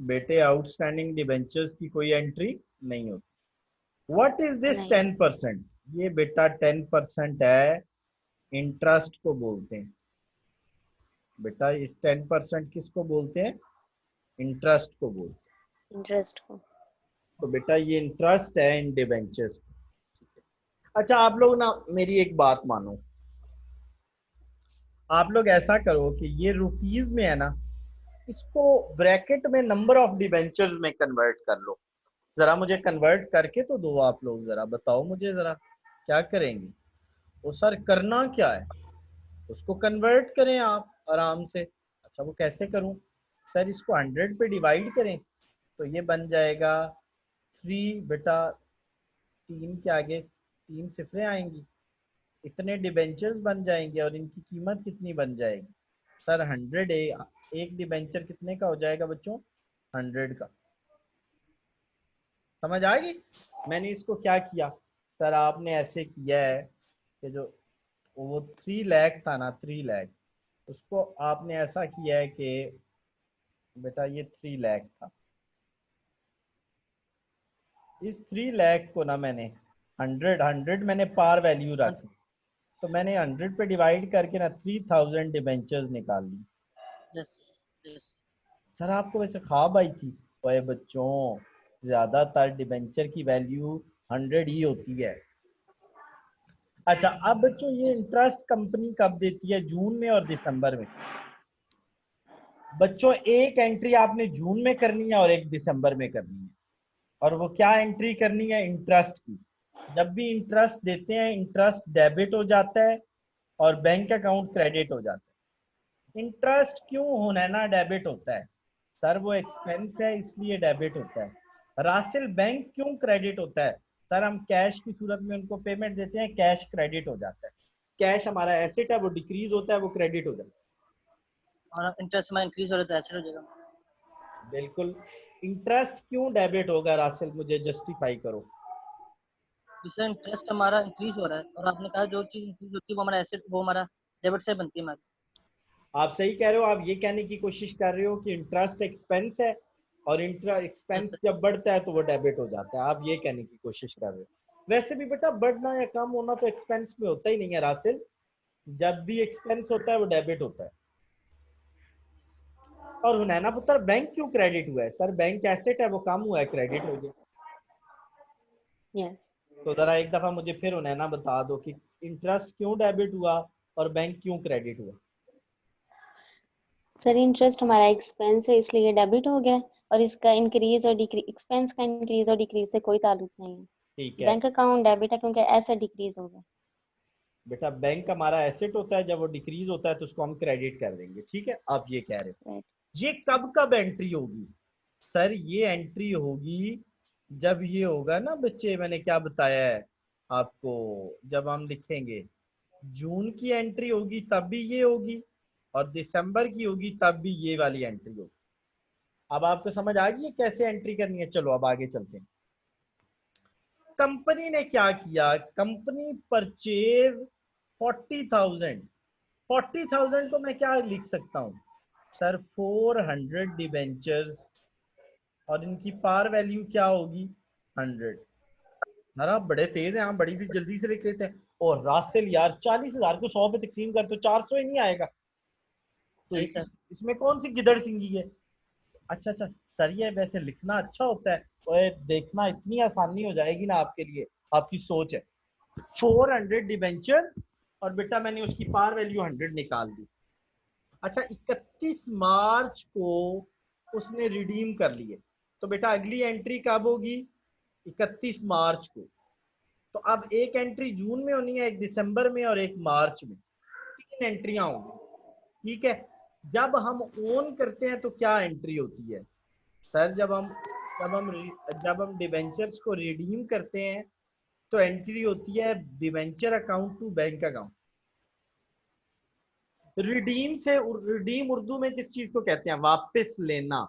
बेटे outstanding debentures की कोई एंट्री नहीं होती। व्हाट इज दिस नहीं। 10%? ये बेटा 10% है, इंटरेस्ट को बोलते हैं। बेटा इस 10% किसको बोलते हैं? इंटरेस्ट को बोलते हैं। इंटरेस्ट को। तो बेटा ये इंटरेस्ट है इन डिबेंचर्स। अच्छा आप लोग ना मेरी एक बात मानो, आप लोग ऐसा करो कि ये रुपीज में है ना, इसको ब्रैकेट में नंबर ऑफ डिबेंचर्स में कन्वर्ट कर लो। जरा मुझे कन्वर्ट करके तो दो आप लोग, जरा बताओ मुझे जरा क्या करेंगे। वो सर करना क्या है, उसको कन्वर्ट करें आप आराम से। अच्छा वो कैसे करूं? सर इसको 100 पे डिवाइड करें तो ये बन जाएगा 3 बेटा, 3 के आगे 3 सिफरें आएंगी, इतने डिबेंचर्स बन जाएंगे और इनकी कीमत कितनी बन जाएगी? सर 100 एक डिबेंचर कितने का हो जाएगा बच्चों? 100 का। समझ आ गई? मैंने इसको क्या किया, सर आपने ऐसे किया है कि जो वो 3 लाख था ना, 3 लाख, उसको आपने ऐसा किया है कि बेटा ये 3 लाख था, इस 3 लाख को ना मैंने 100 मैंने पार वैल्यू रखी, तो मैंने 100 पे डिवाइड करके ना 3000 डिबेंचर्स निकाल ली। Yes yes. सर आपको वैसे ख्वाब आई थी? ओए बच्चों, ज्यादातर डिबेंचर की वैल्यू 100 ही होती है। अच्छा अब बच्चों ये इंटरेस्ट कंपनी कब देती है? जून में और दिसंबर में। बच्चों एक एंट्री आपने जून में करनी है और एक दिसंबर में करनी है। और वो क्या एंट्री करनी है? इंटरेस्ट की। जब भी इंटरेस्ट देते हैं, इंटरेस्ट डेबिट हो जाता है और बैंक अकाउंट क्रेडिट हो जाता है। इंटरेस्ट क्यों होना है ना डेबिट होता है? सर वो एक्सपेंस है इसलिए डेबिट होता है। रासिल बैंक क्यों क्रेडिट होता है? सर हम कैश की सूरत में उनको पेमेंट देते हैं, कैश क्रेडिट हो जाता है। कैश हमारा एसेट है, वो डिक्रीज होता है, वो क्रेडिट हो जाता और इंटरेस्ट में इंक्रीज हो रहा है तो एसिड हो जाएगा। है। बिल्कुल। इंटरेस्ट क्यों डेबिट होगा रासिल, मुझे जस्टिफाई करो। जिससे इंटरेस्ट हमारा इंक्रीज हो रहा है और आपने कहा जो चीज इंक्रीज होती है वो हमारा एसिड, वो हमारा डेबिट से बनती है हमारी। आप सही कह रहे हो, आप ये कहने की कोशिश कर रहे हो कि इंटरेस्ट एक्सपेंस है और यस एक्सपेंस सर। जब बढ़ता है तो वो डेबिट हो जाता है, आप ये कहने की कोशिश कर रहे हो। वैसे भी बेटा बढ़ना या कम होना तो एक्सपेंस में होता ही नहीं है रासिल, जब भी एक्सपेंस होता है वो डेबिट होता है। और हुनैना पुत्र बैंक क्यों क्रेडिट हुआ है? सर बैंक एसेट है, वो कम हुआ है, क्रेडिट हो गया। यस। तो जरा एक दफा मुझे फिर हुनैना बता दो कि इंटरेस्ट क्यों डेबिट हुआ और बैंक क्यों क्रेडिट हुआ? सर इंटरेस्ट हमारा एक्सपेंस है इसलिए डेबिट हो गया, और इसका इंक्रीज और डिक्रीज, एक्सपेंस का इंक्रीज और डिक्रीज से कोई ताल्लुक नहीं है। ठीक है बैंक अकाउंट डेबिट है क्योंकि ऐसा डिक्रीज हो गया। बेटा, बैंक हमारा एसेट होता है, जब वो डिक्रीज होता है तो उसको हम क्रेडिट कर देंगे। ठीक है, आप ये कह रहे हो। राइट। ये कब कब एंट्री होगी? सर ये एंट्री होगी जब ये होगा ना बच्चे, मैंने क्या बताया है आपको, जब हम लिखेंगे जून की एंट्री होगी तब भी ये होगी, और दिसंबर की होगी तब भी ये वाली एंट्री होगी। अब आपको समझ आ गई है कैसे एंट्री करनी है? चलो अब आगे चलते हैं। कंपनी ने क्या किया, कंपनी परचेज 40,000। 40,000 को मैं क्या लिख सकता हूँ? सर 400 डिबेंचर्स, और इनकी पार वैल्यू क्या होगी? 100। यार आप बड़े तेज हैं, आप बड़ी भी जल्दी से लिख लेते हैं। और रासेल यार 40,000 को 100 पे तकसीम कर तो 400 ही नहीं आएगा, तो नहीं सर। इसमें कौन सी गिदड़ सिंगी है? अच्छा अच्छा सर, ये वैसे लिखना अच्छा होता है, और देखना इतनी आसानी हो जाएगी ना आपके लिए, आपकी सोच है। 400 डिबेंचर और बेटा मैंने उसकी पार वैल्यू 100 निकाल दी। अच्छा 31 मार्च को उसने रिडीम कर लिए, तो बेटा अगली एंट्री कब होगी? 31 मार्च को। तो अब एक एंट्री जून में होनी है, एक दिसंबर में और एक मार्च में, 3 एंट्रियां होंगी। ठीक है, जब हम ओन करते हैं तो क्या एंट्री होती है? सर जब हम डिबेंचर्स को रिडीम करते हैं तो एंट्री होती है debenture account to bank account. Redeem Urdu में किस चीज को कहते हैं? वापस लेना।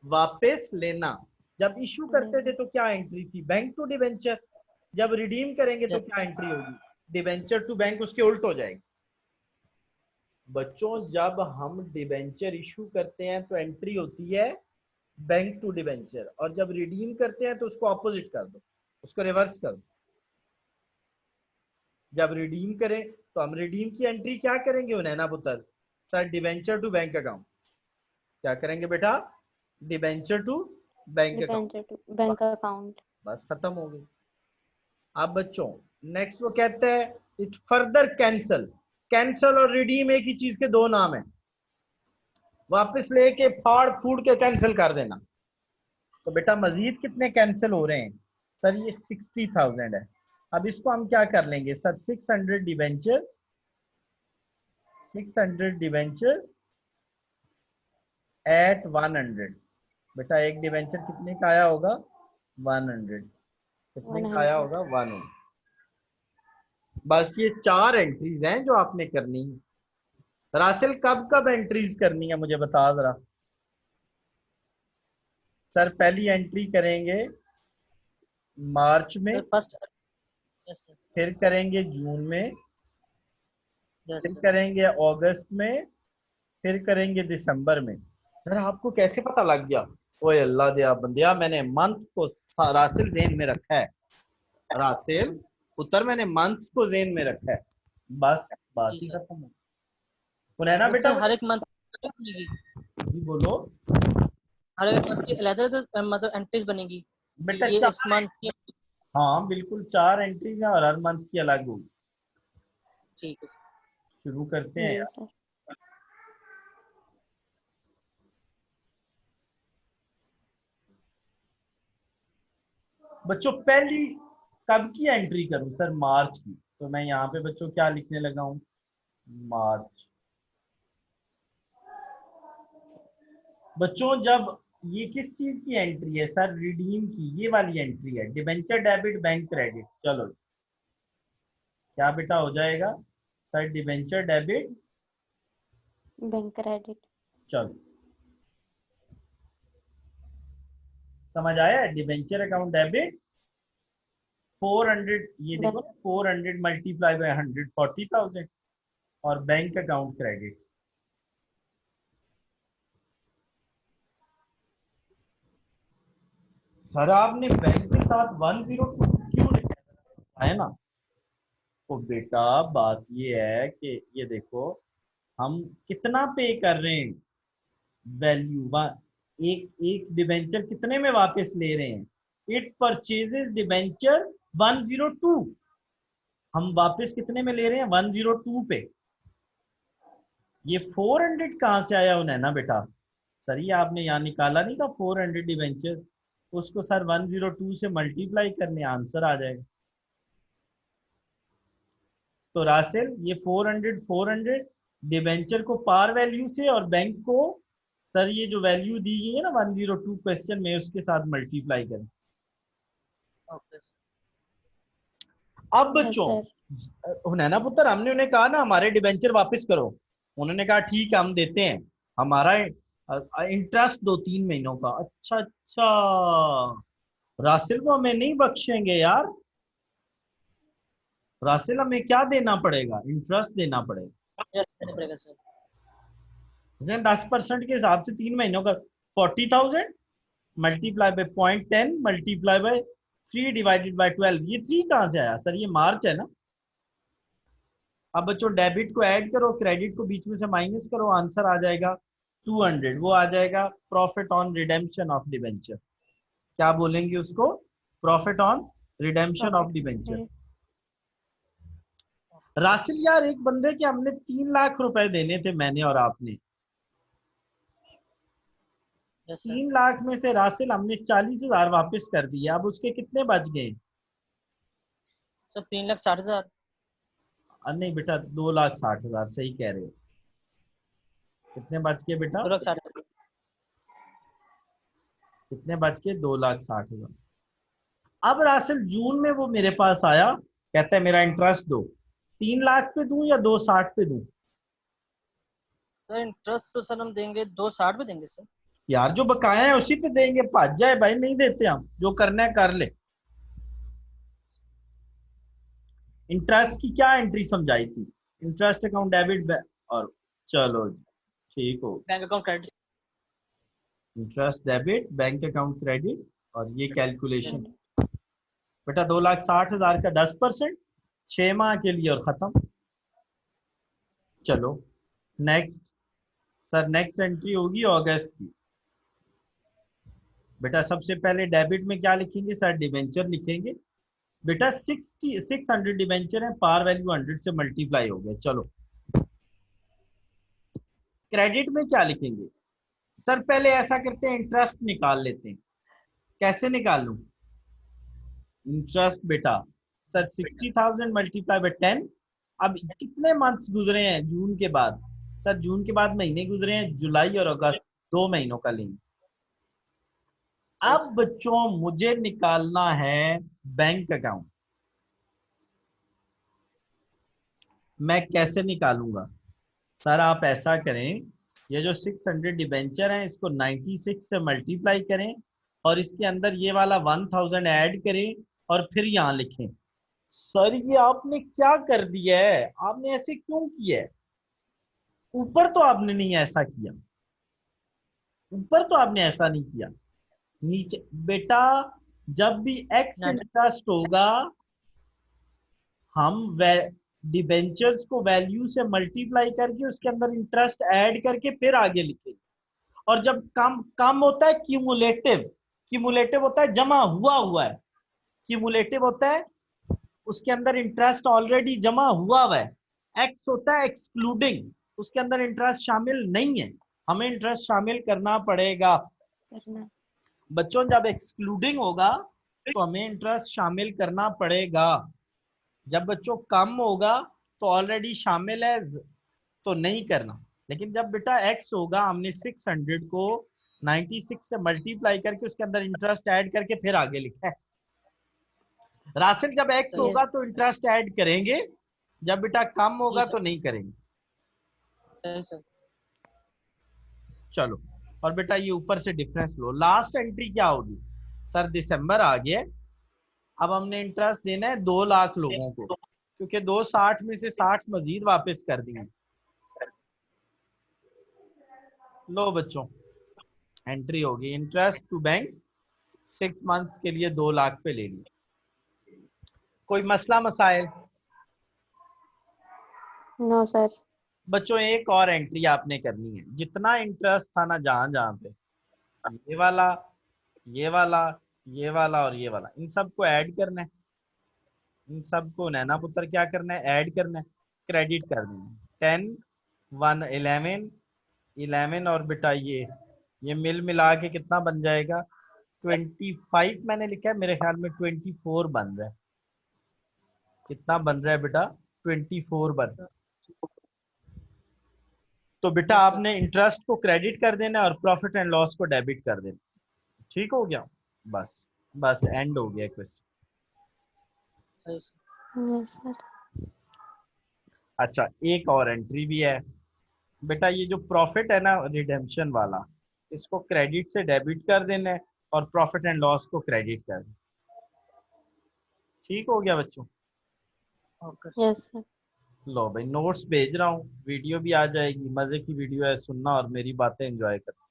वापस लेना। जब इशू करते थे तो क्या एंट्री थी? Bank to debenture. जब रिडीम करेंगे तो यस क्या एंट्री होगी? डिबेंचर टू बैंक, उसके उल्ट हो जाएगी। बच्चों जब हम डिबेंचर इशू करते हैं तो एंट्री होती है बैंक टू डिबेंचर, और जब रिडीम करते हैं तो उसको ऑपोजिट कर दो, उसको रिवर्स कर दो। जब रिडीम करें तो हम रिडीम की एंट्री क्या करेंगे उनैना पुत्र? Sir debenture to bank account. क्या करेंगे बेटा? Debenture to bank account. Debenture to bank account. बस खत्म हो गई। अब बच्चों नेक्स्ट वो कहते हैं इट फर्दर कैंसल। कैंसल और रिडीम एक ही चीज के दो नाम है। वापस लेके फाड़ फूड़ के कैंसिल कर देना। तो बेटा मजीद कितने कैंसिल हो रहे हैं? सर ये 60,000 है। अब इसको हम क्या कर लेंगे सर? 600 debentures, 600 debentures eight 100। बेटा एक डिवेंचर कितने का आया होगा? 100। कितने का आया 100। होगा? 100। बस ये 4 एंट्रीज हैं जो आपने करनी है। रासिल कब कब एंट्रीज करनी है मुझे बता जरा। सर पहली एंट्री करेंगे मार्च में, सर फर्स्ट। Yes sir. फिर करेंगे जून में, यस फिर सर। करेंगे अगस्त में, फिर करेंगे दिसंबर में। सर आपको कैसे पता लग गया? ओए अल्लाह दिया बंदिया, मैंने मंथ को रासिल जेन में रखा है। रासिल पुत्र मैंने मंथ को जेन में रखा है। बस बात जी ही सर। खत्म। है मतलब बेटा सर हर मुझे। एक मंथ बनेगी, जी बोलो। हर एक मंथ की अलग मतलब एंट्रीज बनेगी कि बेटा ये इस 4। मंथ की। हाँ बिल्कुल 4 एंट्रीज हैं और हर मंथ की अलग होगी। ठीक है सर। शुरू करते हैं जी यार। सर। बच्चों पहली कब की एंट्री करूं सर? मार्च की। तो मैं यहाँ पे बच्चों क्या लिखने लगा हूं? मार्च। बच्चों जब ये किस चीज की एंट्री है सर? रिडीम की। ये वाली एंट्री है डिबेंचर डेबिट बैंक क्रेडिट। चलो क्या बेटा हो जाएगा sir? Debenture debit. Bank credit. चलो समझ आया? Debenture account debit 400। ये देखो बैंक। ना 400 मल्टीप्लाई बाय 100 40,000। और बैंक अकाउंट क्रेडिट। सर आपने बैंक के साथ 102 क्यों लिखा है ना? तो बेटा बात ये है कि ये देखो हम कितना पे कर रहे हैं। वैल्यू एक एक डिबेंचर कितने में वापस ले रहे हैं? It purchases debenture 102। हम वापस कितने में ले रहे हैं? 102 पे। ये 400 कहाँ से आया उन्हें ना बेटा? सर ये आपने यहाँ निकाला नहीं था 400 डिबेंचर, उसको सर 102 से मल्टीप्लाई करने आंसर आ जाएगा। तो रासेल ये 400 डिबेंचर को पार वैल्यू से और बैंक को सर ये जो वैल्यू दी गई है ना 102 क्वेश्चन में उसके साथ मल्टीप्लाई करें। Okay sir. अब यस बच्चों सर। हुनैना पुत्र हमने उन्हें कहा ना हमारे डिबेंचर वापस करो। उन्होंने कहा ठीक है हम देते हैं। हमारा इंटरेस्ट 2-3 महीनों का। अच्छा अच्छा रासिल को हमें नहीं बख्शेंगे यार। रासिल हमें क्या देना पड़ेगा? इंटरेस्ट देना पड़ेगा। यस देना पड़ेगा सर। 10% के हिसाब से 3 महीनों का 40,000 multiply by 0.10 multiply by 3 divided by 12। ये 3 कहाँ से आया सर? ये मार्च है ना। अब बच्चों डेबिट को ऐड करो, क्रेडिट को बीच में से माइनस करो, आंसर आ जाएगा 200। वो आ जाएगा profit on redemption of debenture. क्या बोलेंगे उसको? Profit on redemption of debenture. Profit. रासिल यार एक बंदे के हमने 3 लाख रुपए देने थे मैंने और आपने। Yes sir. 3 लाख में से रासिल हमने 40,000 वापस कर दिया। अब उसके कितने बच गए? सर 3,60,000। नहीं बेटा 2,60,000 सही कह रहे हो। कितने बच गए बेटा? 2,60,000। कितने बच गए? 2,60,000। अब रासिल जून में वो मेरे पास आया, कहता है मेरा इंटरेस्ट दो। 3 लाख पे दूं या 260 पे दूं? सर इंटरेस्ट तो सर हम देंगे 260 पे देंगे सर। यार जो बकाया है उसी पे देंगे। भाज जाए भाई, नहीं देते हम। जो करना है कर ले। इंटरेस्ट की क्या एंट्री समझाई थी? इंटरेस्ट अकाउंट डेबिट और चलो जी ठीक हो। Bank account credit. Interest debit, bank account credit, और ये कैलकुलेशन। बेटा 2,60,000 का 10%, 6 माह के लिए और खत्म। चलो नेक्स्ट। सर नेक्स्ट एंट्री होगी अगस्त की। बेटा सबसे पहले डेबिट में क्या लिखेंगे सर? डिवेंचर लिखेंगे। बेटा 600 डिवेंचर है, पार वैल्यू 100 से मल्टीप्लाई हो गया। चलो क्रेडिट में क्या लिखेंगे? सर पहले ऐसा करते हैं, इंटरेस्ट निकाल लेते हैं। कैसे निकालूं इंटरेस्ट? बेटा सर 60,000 मल्टीप्लाई बाय 10। अब कितने मंथ्स गुजरे हैं जून के बाद? सर जून के बाद महीने गुजरे हैं, जुलाई और अगस्त, 2 महीनों का लेंगे। अब बच्चों मुझे निकालना है बैंक अकाउंट। मैं कैसे निकालूंगा? सर आप ऐसा करें, ये जो 600 डिबेंचर हैं इसको 96 से मल्टीप्लाई करें और इसके अंदर ये वाला 1000 ऐड करें और फिर यहाँ लिखें। सर ये आपने क्या कर दिया है? आपने ऐसे क्यों किया है? ऊपर तो आपने नहीं ऐसा किया, ऊपर तो आपने ऐसा नहीं किया। नीचे बेटा जब भी एक्स इंटरेस्ट होगा हम डिबेंचर्स को वैल्यू से मल्टीप्लाई करके उसके अंदर इंटरेस्ट ऐड करके फिर आगे लिखेंगे। और जब कम कम होता है क्यूमुलेटिव, क्यूमुलेटिव होता है जमा हुआ हुआ है, क्यूमुलेटिव होता है उसके अंदर इंटरेस्ट ऑलरेडी जमा हुआ हुआ है। एक्स होता है एक्सक्लूडिंग, उसके अंदर इंटरेस्ट शामिल नहीं है, हमें इंटरेस्ट शामिल करना पड़ेगा। बच्चों जब एक्सक्लूडिंग होगा तो हमें इंटरेस्ट शामिल करना पड़ेगा। जब बच्चों कम होगा तो ऑलरेडी शामिल है तो नहीं करना। लेकिन जब बेटा एक्स होगा, हमने 600 को 96 से मल्टीप्लाई करके उसके अंदर इंटरेस्ट ऐड करके फिर आगे लिखा है। रासिल जब एक्स होगा तो इंटरेस्ट ऐड करेंगे, जब बेटा कम होगा तो नहीं करेंगे। चलो और बेटा ये ऊपर से डिफरेंस लो। लास्ट एंट्री क्या होगी? सर दिसंबर आ गया, अब हमने इंटरेस्ट देना है 2 लाख लोगों को, क्योंकि 260 में से 60 मजीद वापस कर दिए। लो बच्चों एंट्री होगी, इंटरेस्ट टू बैंक 6 मंथ्स के लिए 2 लाख पे ले ली। कोई मसला मसाइल? No sir. बच्चों एक और एंट्री आपने करनी है, जितना इंटरेस्ट था ना जहां जहां पे, ये वाला ये वाला ये वाला और ये वाला, इन सबको ऐड करना है। इन सबको नैना पुत्र क्या करना है? ऐड करना है, क्रेडिट कर देना है। 10 1 11 11 और बेटा ये मिल मिला के कितना बन जाएगा? 25 मैंने लिखा है, मेरे ख्याल में 24 बन रहा है। कितना बन रहा है बेटा? 24 बन रहा है। तो बेटा आपने इंटरेस्ट को क्रेडिट कर देना और प्रॉफिट एंड लॉस को डेबिट कर देना। ठीक हो गया? बस एंड हो गया क्वेश्चन। Yes sir. अच्छा एक और एंट्री भी है बेटा, ये जो प्रॉफिट है ना रिडेम्पशन वाला, इसको क्रेडिट से डेबिट कर देना है और प्रॉफिट एंड लॉस को क्रेडिट कर देना। ठीक हो गया बच्चों? Yes sir. लो भाई नोट्स भेज रहा हूँ, वीडियो भी आ जाएगी, मजे की वीडियो है, सुनना और मेरी बातें एंजॉय करना।